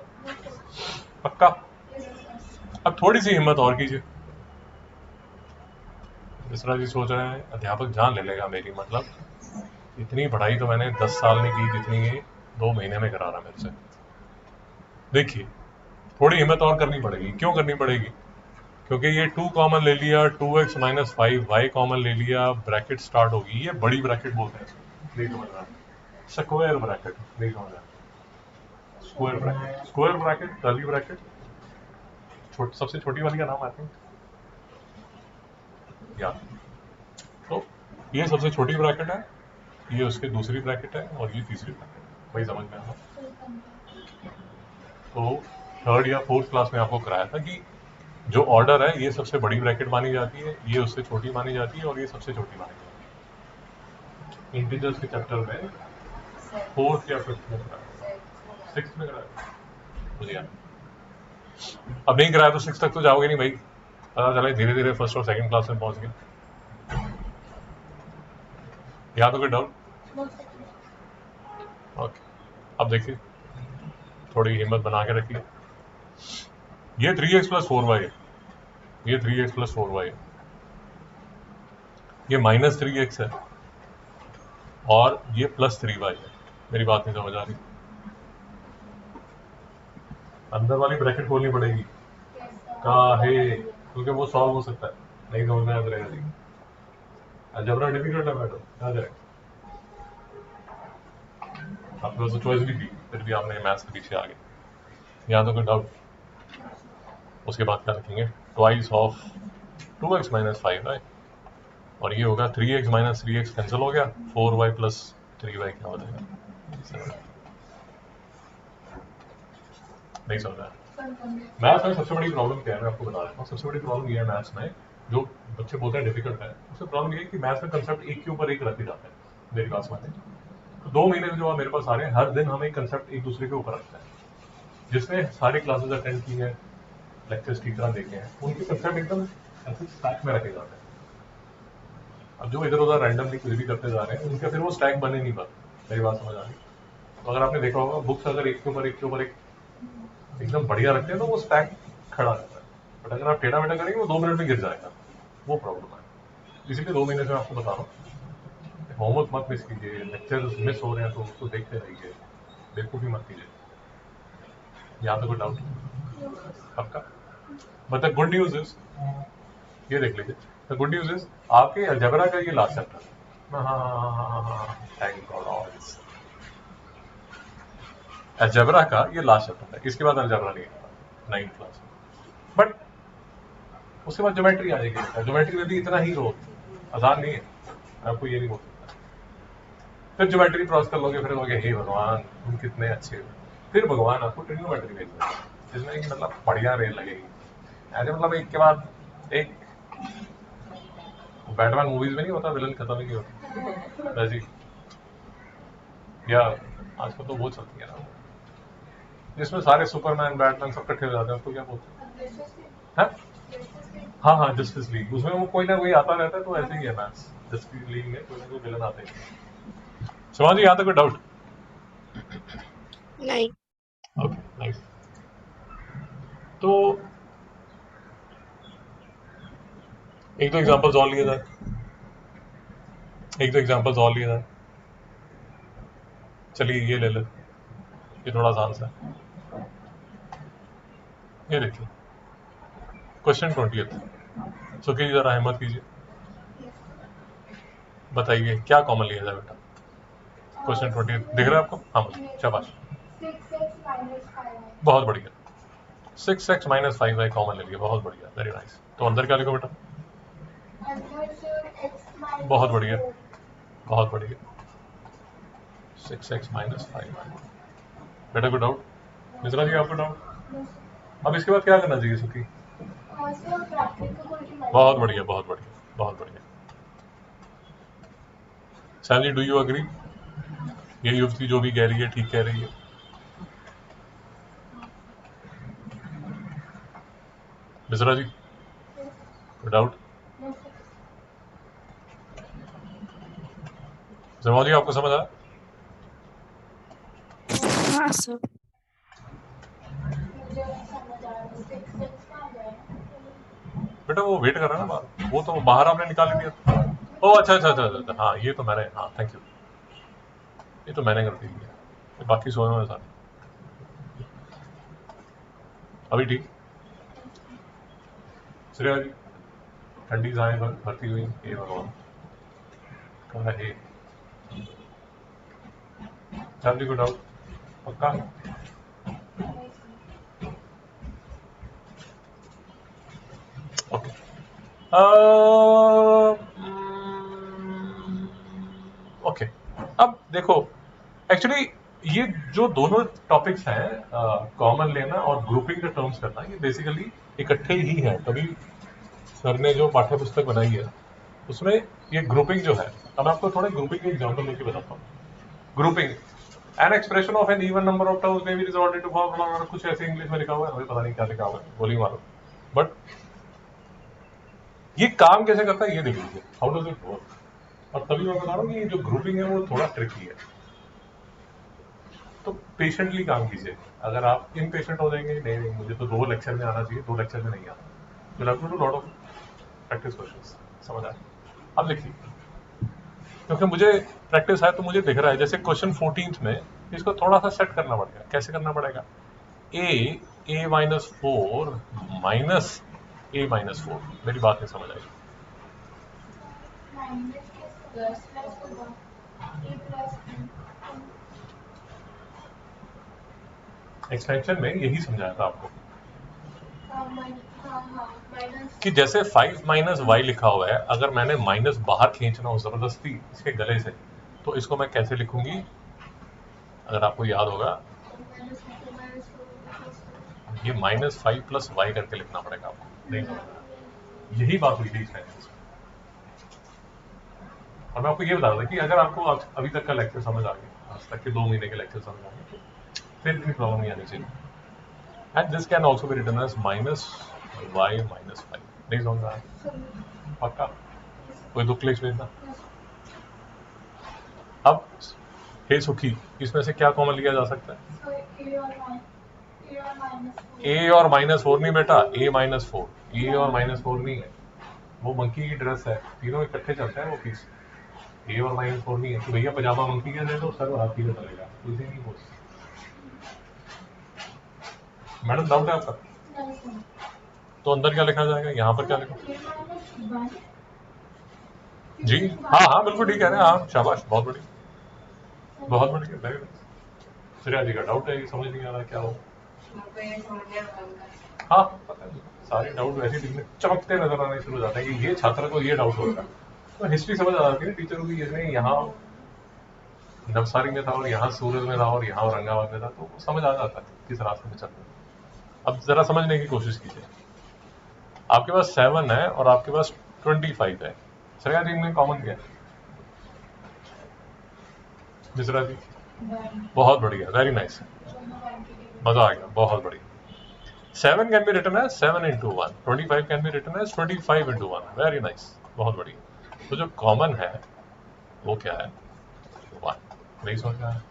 पक्का? अब थोड़ी सी हिम्मत और कीजिए। मिश्रा जी सोच रहे हैं अध्यापक जान ले लेगा मेरी, मतलब इतनी पढ़ाई तो मैंने 10 साल में की जितनी ये 2 महीने में करा रहा मेरे से। देखिए, थोड़ी हिम्मत और करनी पड़ेगी। क्यों करनी पड़ेगी? क्योंकि ये 2 कॉमन ले लिया, 2x माइनस 5y कॉमन ले लिया, ब्रैकेट स्टार्ट होगी। ये बड़ी ब्रैकेट बोलते हैं, नहीं समझ रहा? स्क्वायर ब्रैकेट, नहीं समझ रहा? Square bracket, square bracket, curly bracket, सबसे छोटी वाली का नाम आते हैं या तो ये सबसे छोटी ब्रैकेट है, ये उसके दूसरी ब्रैकेट है और ये तीसरी ब्रैकेट। वही समझ में आया? तो थर्ड या फोर्थ क्लास में आपको कराया था कि जो ऑर्डर है ये सबसे बड़ी ब्रैकेट मानी जाती है, ये उससे छोटी मानी जाती है और ये सबसे छोटी मानी जाती है। इंटीजर्स के चैप्टर में फोर्थ या फिफ्थ में कराया, सिक्स्थ में कराया मुझे याद। अब नहीं कराया तो सिक्स तक तो जाओगे नहीं भाई, पता चला धीरे धीरे फर्स्ट और सेकंड क्लास में पहुंच गए। याद हो गया? डाउट? ओके, अब देखिए, थोड़ी हिम्मत बना के रखिए। ये 3x प्लस 4y है, ये 3x प्लस 4y है, ये माइनस 3x है और ये प्लस 3y है। मेरी बात नहीं समझ आ रही? अंदर वाली ब्रैकेट खोलनी पड़ेगी काहे? क्योंकि वो सॉल्व हो सकता है। नहीं समझ में आ रहा है? अलजेब्रा डिफिकल्ट है मैडम, आ जाए। आपके पास तो चॉइस भी थी, फिर भी आपने मैथ्स के पीछे आ गए। यहाँ तो कोई डाउट? उसके बाद क्या रखेंगे? Twice of 2x minus 5y और ये होगा 3x माइनस 3x कैंसिल हो गया, 4y प्लस 3y क्या हो जाएगा? नहीं समझ रहा? मैथ्स में सबसे बड़ी प्रॉब्लम क्या है मैं आपको बता देता हूँ। सबसे बड़ी प्रॉब्लम ये है मैथ्स में, जो बच्चे बोलते हैं डिफिकल्ट है, उससे प्रॉब्लम ये है कि मैथ्स में कंसेप्ट एक के ऊपर एक रखे जाते हैं। मेरी बात समझे? तो 2 महीने में जो आप मेरे पास आ रहे हैं, हर दिन हम एक कंसेप्ट एक दूसरे के ऊपर रखते हैं। जिसने सारी क्लासेस अटेंड की हैं, लेक्चर्स ठीक तरह देखे हैं, उनके कंसेप्ट एकदम ऐसे स्टैक में रखे जाते हैं। अब जो इधर उधर रैंडमली कुछ भी करते जा रहे हैं, उनके फिर वो स्टैक बने नहीं पाते। मेरी बात समझ आ रही? तो अगर आपने देखा होगा, बुक्स अगर एक के ऊपर एक के ऊपर एक एकदम बढ़िया रखते हैं तो वो स्टैक खड़ा रहता है, बट अगर आप टेढ़ा मेढ़ा करेंगे वो 2 मिनट में गिर जाएगा। वो प्रॉब्लम है। इसीलिए 2 महीने से मैं आपको बता रहा हूँ, होमवर्क मत मिस कीजिए, लेक्चर मिस हो रहे हैं तो उसको देखते रहिए, बेवकूफ़ी मत कीजिए। यहाँ पे कोई डाउट? आपका? But the good news is, ये देख लीजिए, द गुड न्यूज इज आपके अलजेब्रा का ये last chapter. Thank God, algebra का ये लास्ट चैप्टर है। इसके बाद अलजेब्रा नहीं आता 9th क्लास में, बट उसके बाद ज्योमेट्री आ जाएगी। ज्योमेट्री में भी इतना ही रो आसान नहीं है, आपको ये नहीं बोल सकता। फिर ज्योमेट्री क्रॉस कर लोगे, फिर कहोगे हे भगवान तुम कितने अच्छे हो। फिर भगवान आपको ट्रिग्नोमेट्री भेज देगा, जिसमें कि मतलब बढ़िया रेल लगेगी ऐसे, मतलब एक के बाद एक। बैटमैन मूवीज में नहीं होता विलन खत्म ही नहीं होता, वैसे या आजकल तो वो चलती है ना, जिसमें सारे सुपरमैन बैटमैन सब इकट्ठे हो जाते हैं, उसको क्या बोलते हैं? हाँ हाँ, जस्टिस लीग, उसमें वो कोई ना कोई आता रहता है, तो ऐसे ही है मैथ्स, जस्टिस लीग में कोई ना कोई विलन आते हैं। शिवाजी, यहाँ तक कोई डाउट? नहीं। Okay, nice. तो एक दो एग्जांपल्स और लिए जाए, एक दो एग्जांपल्स और लिए जाए। चलिए ये ले ले, ये थोड़ा आसान सा है। ये देखिए क्वेश्चन 20th। सुखी जी जरा हिम्मत कीजिए, बताइए क्या कॉमन लिया जाए बेटा। क्वेश्चन 20th दिख रहा है आपको? हाँ बोलिए, शाबाश, 6x minus 5y। बहुत बढ़िया। 6x माइनस 5y कॉमन ले लिया, बहुत बढ़िया, वेरी नाइस। तो अंदर क्या लिखो बेटा? अंदर सर x minus बहुत बढ़िया, 4। बहुत बढ़िया, 6x माइनस 5y। बेटा कोई डाउट? मिश्रा जी आपको डाउट? अब इसके बाद क्या करना चाहिए सुखी? सर ब्रैकेट को उल्टी बहुत बढ़िया, बहुत बढ़िया, बहुत बढ़िया। Sam ji, do you agree? ये युवती जो भी कह रही है ठीक कह रही है? मिश्रा जी कोई डाउट? जरमौली आपको समझ आया? हाँ सर। मुझे नहीं समझ आ रहा 6x कहाँ गया है? बेटा वो वेट कर रहा है ना बाहर, वो तो बाहर आपने निकाल ही दिया। ओ अच्छा अच्छा अच्छा अच्छा, हाँ ये तो मैंने, हाँ थैंक यू, ये तो मैंने कर दिया, ये बाकी सोए हुए सारे। अभी ठीक? श्रेया जी, ठंडी साएं भरती हुई, हे भगवान, कहा है सैम जी को डाउट? पक्का? ओके। ओके, अब देखो, एक्चुअली ये जो दोनों टॉपिक्स हैं, कॉमन लेना और ग्रुपिंग के टर्म्स करना, ये बेसिकली इकट्ठे ही हैं। तभी सर ने जो पाठ्य पुस्तक बनाई है उसमें ये ग्रुपिंग जो है, अब आपको थोड़ा ग्रुपिंग के एग्जाम्पल लेके बताता हूँ। Grouping, an expression of an even number of terms में भी रिजॉल्व इनटू फॉर्म, कुछ ऐसे इंग्लिश में लिखा हुआ है, हमें पता नहीं क्या लिखा हुआ है, गोली मारो। बट ये काम कैसे करता है ये देख लीजिए, हाउ डज इट वर्क। और तभी मैं बता रहा हूँ कि ये जो ग्रुपिंग है वो थोड़ा ट्रिकी है, तो पेशेंटली काम कीजिए। अगर आप इम्पेशेंट हो जाएंगे, नहीं नहीं मुझे तो 2 लेक्चर में आना चाहिए, 2 लेक्चर में नहीं आता, will have to do lot of practice questions. समझ आया? अब देखिए, क्योंकि मुझे प्रैक्टिस है तो मुझे दिख रहा है, जैसे क्वेश्चन 14th में इसको थोड़ा सा सेट करना पड़ेगा। कैसे करना पड़ेगा? a minus 4 minus a minus 4, मेरी बात नहीं समझ आई? माइनस के प्लस प्लस होगा a प्लस एक्सटेंशन में यही समझाया था आपको माइनस कि जैसे 5 माइनस वाई लिखा हुआ है, अगर मैंने माइनस बाहर खींचना हो जबरदस्ती इसके गले से, तो इसको मैं कैसे लिखूंगी? अगर आपको याद होगा, ये -5 प्लस वाई करके लिखना पड़ेगा आपको। नहीं समझ आया? यही बात हुई थी इस टाइम। और मैं आपको ये बता रहा था कि अगर आपको अभी तक का लेक्चर समझ आ गया, आज तक के 2 महीने के लेक्चर समझ आ गए, तो फिर भी प्रॉब्लम नहीं आनी चाहिए। And this can also be written as minus y minus 5। नहीं समझ आया? पक्का? कोई दुख क्लेश भेजना? अब हे सुखी, इसमें से क्या कॉमन लिया जा सकता है? ए और -4 नहीं बेटा, a -4, ए और -4 नहीं है, वो मंकी की ड्रेस है, तीनों इकट्ठे चलते हैं वो पीस। ए और -4 नहीं है कि भैया पजामा मंकी का दे दो, सर हाथी का चलेगा, इसे नहीं बोल। मैडम डाउट है आपका? तो अंदर क्या लिखा जाएगा, यहाँ पर क्या लिखा? जी हाँ हाँ बिल्कुल ठीक कह रहे हैं, हाँ शाबाश, बहुत बढ़िया, बहुत बढ़िया, वेरी नाइस। श्रेया जी का डाउट है, ये समझ नहीं आ रहा क्या हो। हाँ पता नहीं, सारे डाउट वैसे दिखने चमकते नजर आने शुरू हो जाते हैं कि ये छात्र को ये डाउट होगा। तो हिस्ट्री समझ आ जाती है टीचर को कि इसने यहाँ नवसारी में था और यहाँ सूरत में था और यहाँ औरंगाबाद में था, तो वो समझ आ जाता है किस रास्ते में चल रहा है। अब जरा समझने की कोशिश कीजिए, आपके पास 7 है और आपके पास 25 है, श्रेया जी में कॉमन क्या है? मिश्रा जी बहुत बढ़िया, वेरी नाइस, मजा आ गया, बहुत बढ़िया। 7 can be written as 7 into 1, 25 can be written as 25 into 1, very nice, बहुत बढ़िया। तो जो कॉमन है वो क्या है? 1। नहीं समझ में आया?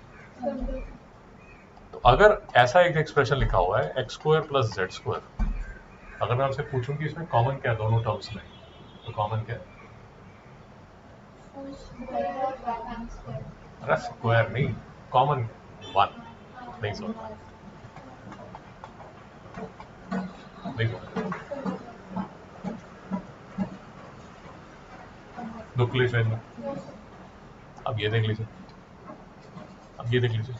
तो अगर ऐसा एक एक्सप्रेशन लिखा हुआ है x square plus Z square, अगर मैं आपसे पूछूं कि इसमें कॉमन क्या है दोनों टर्म्स में, तो कॉमन क्या है? अरे स्क्वायर नहीं, कॉमन 1। नहीं समझ में आया? नहीं समझ में आया? दुख लीजिए इनमें। अब ये देख लीजिए, अब ये देख लीजिए,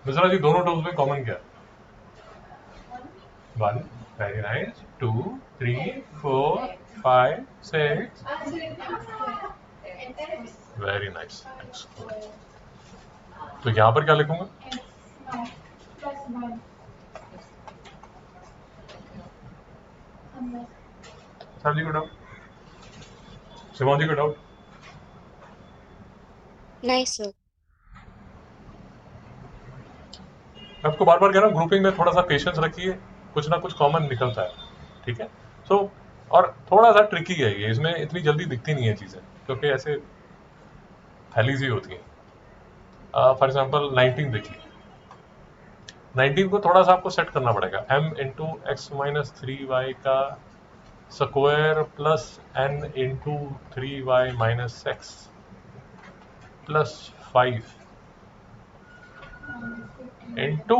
मिश्रा जी दोनों टर्म्स में कॉमन क्या है? 1, very nice, 2, 3, 4, 5, 6, very nice, x. तो यहां पर क्या लिखूंगा? सर जी को डाउट, शिवान जी को डाउट? नहीं सर। मैं आपको बार बार कह रहा हूँ ग्रुपिंग में थोड़ा सा पेशेंस रखिए, कुछ ना कुछ कॉमन निकलता है, ठीक है? सो और थोड़ा सा ट्रिकी है ये, इसमें इतनी जल्दी दिखती नहीं है चीज़ें, क्योंकि ऐसे फैली सी होती हैं। फॉर एग्जाम्पल 19 देखिए, 19 को थोड़ा सा आपको सेट करना पड़ेगा। m into x minus 3y का square plus n into 3y minus x plus 5 into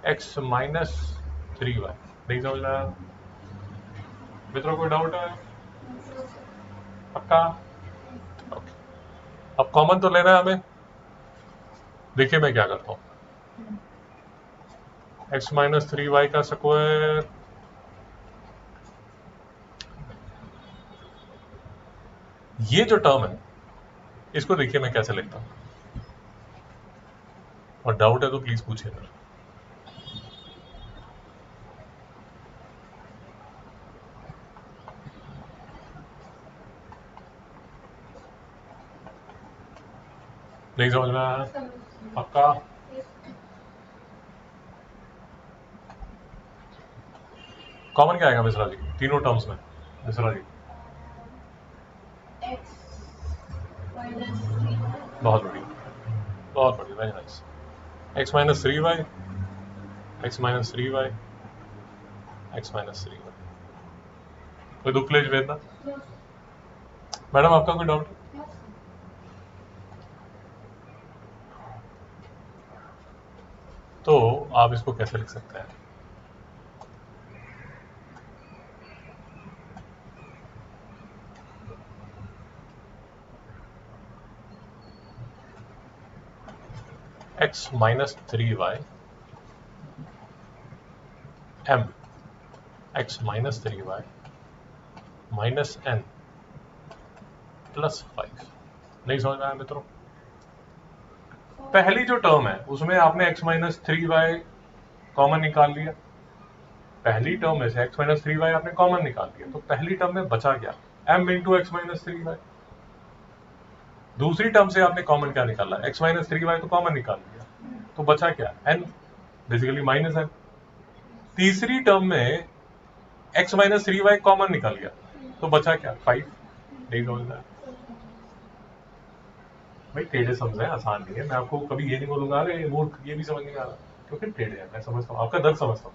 x minus 3y। नहीं समझ में आया? मित्रों कोई डाउट है? पक्का? ओके, अब कॉमन तो लेना है हमें। देखिए मैं क्या करता हूँ, एक्स माइनस 3y का स्क्वायर ये जो टर्म है इसको देखिए मैं कैसे लिखता हूँ, और डाउट है तो प्लीज पूछिए। नहीं समझ में आया? पक्का? कॉमन क्या आएगा मिश्रा जी तीनों टर्म्स में? मिश्रा जी बहुत बढ़िया, बहुत बढ़िया, very nice. X minus 3y, x minus 3y, x minus 3y। कोई दुखलेश वेदना? मैडम आपका कोई डाउट? तो आप इसको कैसे लिख सकते हैं? X minus 3y m x minus 3y minus n plus 5। नहीं समझ में आया मित्रों? पहली जो टर्म है उसमें आपने एक्स माइनस 3y कॉमन निकाल लिया, पहली टर्म में से एक्स माइनस 3y आपने कॉमन निकाल दिया, तो पहली टर्म में बचा क्या? m into x minus 3y। दूसरी टर्म से आपने कॉमन क्या निकाला? एक्स माइनस 3y तो कॉमन निकाल दिया, तो बचा क्या? n, basically minus n। तीसरी टर्म में एक्स माइनस 3y कॉमन निकाल गया, तो बचा क्या? 5। नहीं समझ में आया? भाई टेढ़े समझे, आसान नहीं है। मैं आपको कभी ये नहीं बोलूंगा अरे मूर्ख ये भी समझ नहीं आ रहा, क्योंकि टेढ़े है, मैं समझता हूँ आपका दर्द समझता हूँ,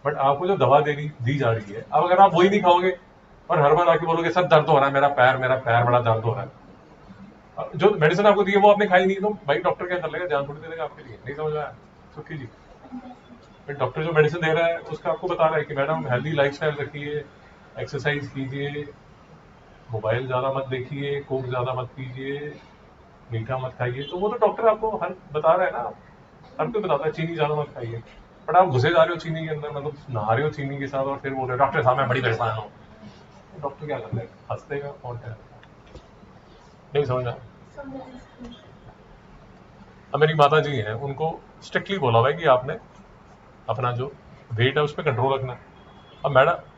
बट आपको जो दवा दी जा रही है, अब अगर आप वही नहीं खाओगे और हर बार आके बोलोगे सर दर्द हो रहा है, मेरा पैर बड़ा दर्द हो रहा है, जो मेडिसिन आपको दी है वो आपने खाई नहीं, तो भाई डॉक्टर क्या कर लेगा? जान थोड़ी दे देगा आपके लिए। नहीं समझ में आया सुखी जी? डॉक्टर जो मेडिसिन दे रहा है उसका आपको बता रहा है कि मैडम हेल्दी लाइफस्टाइल रखिए, एक्सरसाइज कीजिए, मोबाइल ज़्यादा मत देखिए, कोक ज़्यादा मत पीजिए, मीठा मत खाइए, तो वो तो डॉक्टर आपको हर बता रहा है ना, हर कोई बताता है चीनी ज़्यादा मत खाइए, बट आप घुसे जा रहे हो चीनी के अंदर, मतलब नहा रहे हो चीनी के साथ, और फिर बोल रहे हो डॉक्टर साहब मैं बड़ी परेशान हूँ। डॉक्टर क्या कर लेगा? हंस देगा और क्या? नहीं समझा? अब मेरी माता जी हैं, उनको स्ट्रिक्टली बोला हुआ है कि आपने अपना जो वेट है उस पर कंट्रोल रखना है। अब मैडम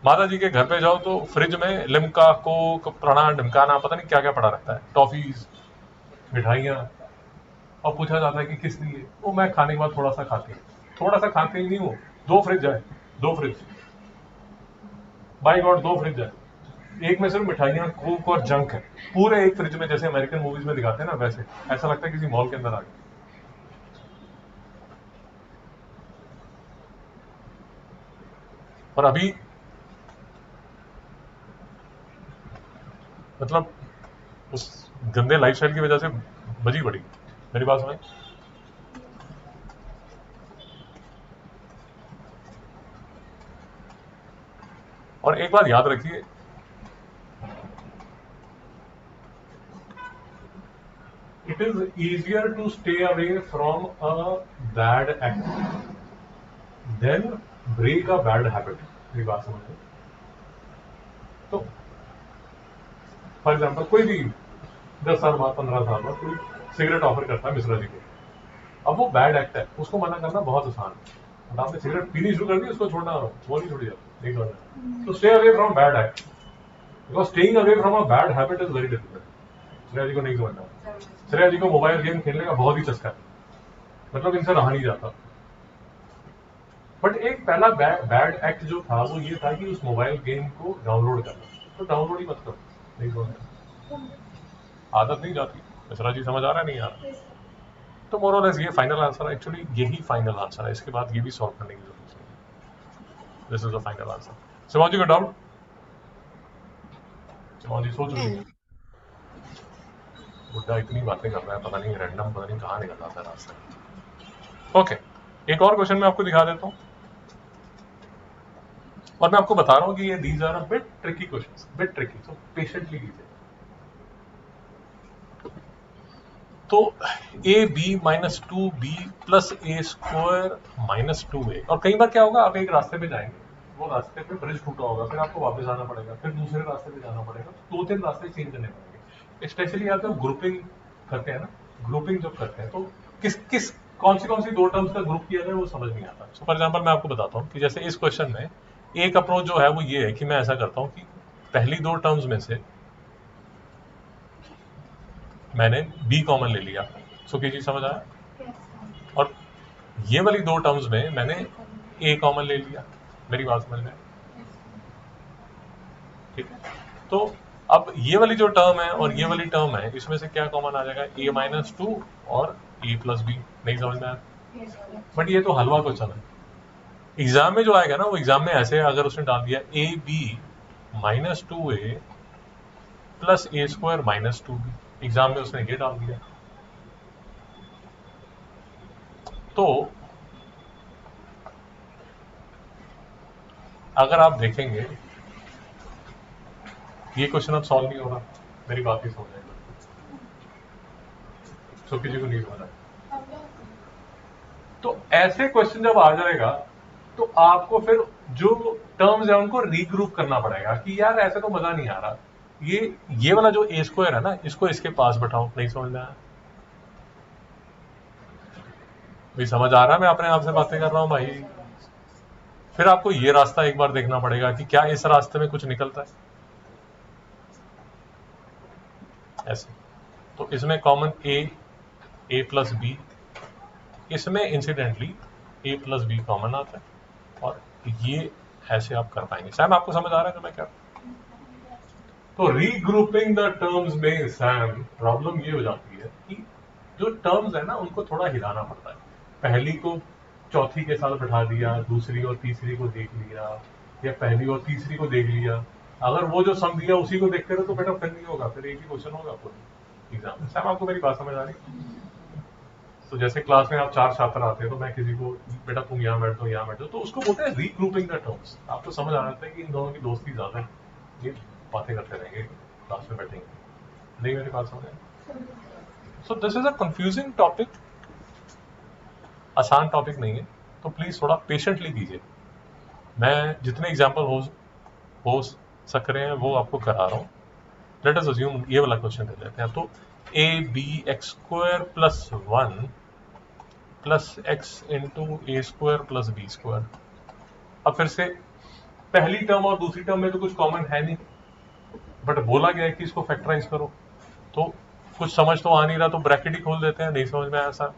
माता जी के घर पे जाओ तो फ्रिज में लिम्का, कोक, प्रणाम, ढिमकाना, पता नहीं क्या क्या पड़ा रहता है, टॉफीज, मिठाइयाँ, और पूछा जाता है कि किस लिए, वो मैं खाने के बाद थोड़ा सा खाती हूँ। थोड़ा सा खाते ही नहीं हो, 2 फ्रिज है, 2 फ्रिज, बाई गॉड 2 फ्रिज है। एक में सिर्फ मिठाइयाँ, कोक और जंक है, पूरे एक फ्रिज में, जैसे अमेरिकन मूवीज में दिखाते हैं ना, वैसे ऐसा लगता है किसी मॉल के अंदर आ गए। और अभी मतलब उस गंदे लाइफस्टाइल की वजह से बजी पड़ी। मेरी बात सुनाई। और एक बात याद रखिए, it is easier to stay away from a bad act than break a bad habit। मेरी बात समझो। तो फॉर एग्जाम्पल कोई भी 10 साल बाद, 15 साल बाद कोई सिगरेट ऑफर करता है मिश्रा जी को, अब वो बैड एक्ट है, उसको मना करना बहुत आसान है। अब आपने सिगरेट पीनी शुरू कर दी, उसको छोड़ना वो नहीं छोड़ी जाती, नहीं छोड़ना। तो stay away from bad act, because staying away from a bad habit is very difficult. Shreya ji को नहीं समझना। श्रेया जी को मोबाइल गेम खेलने का बहुत ही चस्का है, मतलब इनसे रहा नहीं जाता। बट एक पहला बैड एक्ट जो था वो ये था कि उस मोबाइल गेम को डाउनलोड करना, तो डाउनलोड ही मत करो, नहीं छोड़ना। आदत नहीं जाती। मिश्रा जी समझ आ रहा है, नहीं आ रहा? तो मोर और लेस ये फाइनल आंसर है, एक्चुअली यही फाइनल आंसर है, इसके बाद ये भी सॉल्व करने की जरूरत नहीं। This is the final answer. Shivaji का डाउट? शिवाजी सोच रही है, बुड्ढा इतनी बातें कर रहा है, पता नहीं रैंडम, पता नहीं कहाँ निकल जाता है रास्ते। ओके, एक और क्वेश्चन मैं आपको दिखा देता हूँ, और मैं आपको बता रहा हूँ कि ये these are a bit tricky questions, bit tricky, तो पेशेंटली लीजिए। तो a b minus 2b plus A square minus 2a, और कई बार क्या होगा, आप एक रास्ते पे जाएंगे, वो रास्ते पे ब्रिज टूटा होगा, फिर आपको वापस आना पड़ेगा, फिर दूसरे रास्ते पे जाना पड़ेगा, तो 2-3 रास्ते चेंज करने पड़ेंगे। स्पेशली आप जब ग्रुपिंग करते हैं ना, ग्रुपिंग जब करते हैं तो किस किस कौन सी 2 टर्म्स का ग्रुप किया जाए वो समझ नहीं आता। सो फॉर एग्जाम्पल मैं आपको बताता हूँ कि जैसे इस क्वेश्चन में एक अप्रोच जो है वो ये है कि मैं ऐसा करता हूँ कि पहली 2 टर्म्स में से मैंने b कॉमन ले लिया। सुखी जी समझ आया? और ये वाली 2 टर्म्स में मैंने a कॉमन ले लिया। मेरी बात समझ में? ठीक है, तो अब ये वाली जो टर्म है और ये वाली टर्म है, इसमें से क्या कॉमन आ जाएगा? a माइनस 2 और a प्लस बी। नहीं समझ में आया? बट ये तो हलवा क्वेश्चन है। एग्जाम में जो आएगा ना, वो एग्जाम में ऐसे अगर उसने डाल दिया a b minus 2a plus A square minus 2b, exam में उसने ये डाल दिया, तो अगर आप देखेंगे ये क्वेश्चन अब सॉल्व नहीं होगा। मेरी बात ही समझ आएगा, सुखी जी को नहीं समझ आएगा। तो ऐसे क्वेश्चन जब आ जाएगा तो आपको फिर जो टर्म्स है उनको रीग्रुप करना पड़ेगा कि यार ऐसे तो मजा नहीं आ रहा, ये वाला जो ए स्क्वायर है ना, इसको इसके पास बैठाओ। नहीं समझ में आया? भाई समझ आ रहा है मैं अपने आप से बातें कर रहा हूं भाई। फिर आपको ये रास्ता एक बार देखना पड़ेगा कि क्या इस रास्ते में कुछ निकलता है ऐसे। तो इसमें कॉमन ए प्लस बी, इसमें इंसिडेंटली ए प्लस बी कॉमन आता है, और ये ऐसे आप कर पाएंगे। सैम आपको समझ आ रहा है कि मैं क्या? तो रीग्रुपिंग द टर्म्स में सैम प्रॉब्लम ये हो जाती है कि जो टर्म्स है ना उनको थोड़ा हिलाना पड़ता है। पहली को चौथी के साथ बैठा दिया, दूसरी और तीसरी को देख लिया, या पहली और तीसरी को देख लिया। अगर वो जो सम दिया उसी को देखते रहो तो बेटा फिर नहीं होगा, फिर एक ही क्वेश्चन होगा पूरे एग्जाम में। सैम आपको मेरी बात समझ आ रही? तो जैसे क्लास में आप 4 छात्र आते हैं तो मैं किसी को, बेटा तुम यहाँ बैठ दो, यहाँ बैठ दो, तो उसको बोलते हैं रीग्रुपिंग द टर्म्स। आपको समझ आ जाता है कि इन दोनों की दोस्ती ज्यादा है, ये बातें करते रहेंगे, क्लास में बैठेंगे। नहीं मेरी बात समझ? So this is a confusing topic, आसान टॉपिक नहीं है, तो प्लीज थोड़ा पेशेंटली कीजिए। मैं जितने एग्जाम्पल हो सक रहे हैं वो आपको करा रहा हूँ। लेट अस अज्यूम ये वाला क्वेश्चन ले लेते हैं। तो a B x square plus 1 plus x into a square plus b square. अब फिर से पहली टर्म और दूसरी टर्म में तो कुछ कॉमन है नहीं, बट बोला गया है कि इसको फैक्टराइज करो, तो कुछ समझ तो आ नहीं रहा, तो ब्रैकेट ही खोल देते हैं। नहीं समझ में आया सर?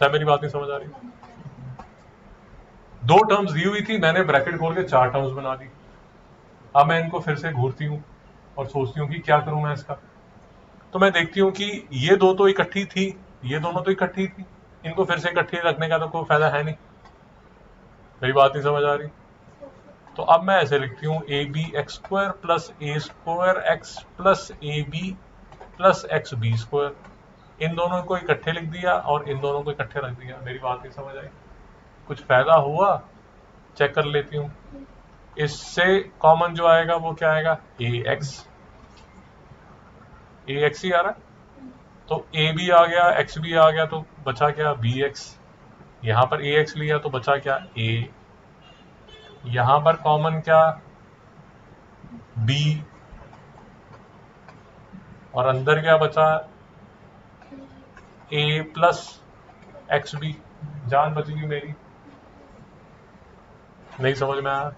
मेरी बात नहीं समझ आ रही? दो टर्म्स दी हुई थी, मैंने ब्रैकेट खोल के 4 टर्म्स बना दी। अब मैं इनको फिर से घूरती हूँ और सोचती हूँ कि क्या करूं मैं इसका। तो मैं देखती हूँ कि ये दो तो इकट्ठी थी, ये दोनों तो इकट्ठी थी, इनको फिर से इकट्ठी रखने का तो कोई फायदा है नहीं। मेरी बात नहीं समझ आ रही? तो अब मैं ऐसे लिखती हूँ A B x square plus A square X plus A B plus X B square. इन दोनों को इकट्ठे लिख दिया और इन दोनों को इकट्ठे रख दिया। मेरी बात नहीं समझ आई? कुछ फायदा हुआ? चेक कर लेती हूँ। इससे कॉमन जो आएगा वो क्या आएगा? ए एक्स ही आ रहा है, तो ए भी आ गया, एक्स भी आ गया, तो बचा क्या? B x. यहां पर ए एक्स लिया तो बचा क्या? ए। यहां पर कॉमन क्या? बी। और अंदर क्या बचा? ए प्लस एक्स बी। जान बच गई मेरी? नहीं समझ में आया?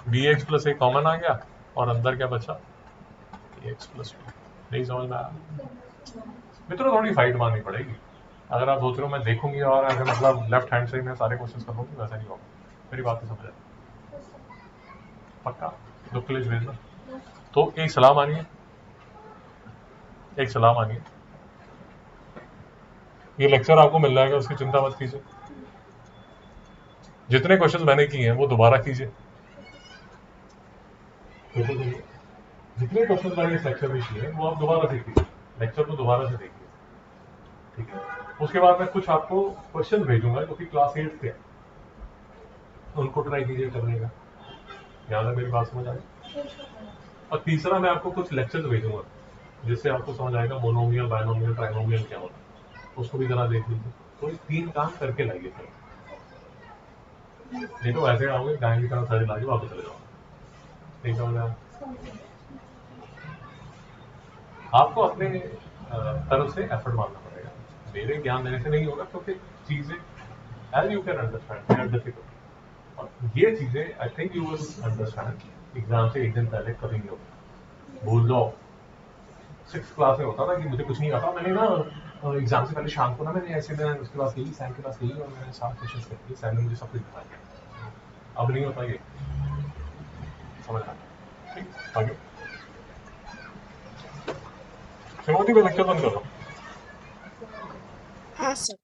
बी एक्स प्लस ए कॉमन आ गया और अंदर क्या बचा? ए एक्स प्लस बी। नहीं समझ में आया? मित्रों थोड़ी फाइट मारनी पड़ेगी। अगर आप सोच रहे हो मैं देखूंगी और अगर मतलब लेफ्ट हैंड से मैं सारे क्वेश्चंस कर लूंगी, वैसा नहीं होगा। मेरी बात नहीं समझ आई? पक्का दुख के लिए भेजना। तो एक सलाह मानिए, एक सलाह मानिए, ये लेक्चर आपको मिल जाएगा, उसकी चिंता मत कीजिए। जितने क्वेश्चंस मैंने किए हैं वो दोबारा कीजिए। जितने क्वेश्चंस मैंने इस लेक्चर में किए हैं वो आप दोबारा से कीजिए, लेक्चर को दोबारा से देखिए, ठीक है? उसके बाद मैं कुछ आपको क्वेश्चन भेजूंगा जो कि क्लास 8 के हैं, उनको ट्राई कीजिए करने का। याद है? मेरी बात समझ आ रही? और तीसरा मैं आपको कुछ लेक्चर्स भेजूंगा जिससे आपको समझ आएगा मोनोमियल, बायनोमियल, ट्राइनोमियल क्या होता है, उसको भी जरा देख लीजिए। तो ये 3 काम करके लाइए फिर, नहीं तो ऐसे आओगे गाय की तरह सर लाके वापस चले जाओ। नहीं समझ में आया? आपको अपने तरफ से एफर्ट मारना पड़ेगा, मेरे ज्ञान देने से नहीं होगा, क्योंकि चीजें as you can understand they are difficult, और ये चीजें I think you will understand exam से एक दिन पहले कभी नहीं होगा। भूल जाओ, 6th क्लास में होता था कि मुझे कुछ नहीं आता, मैंने ना एग्जाम से पहले शाम को ना मैंने ऐसे दिन उसके पास गई, सैम के पास गई और मैंने 7 क्वेश्चन कर दिए, सैम ने मुझे सब कुछ बताया। अब नहीं होता ये, समझ आ? ठीक, आगे शिवानी का लेक्चर बंद कर दो। हाँ सर।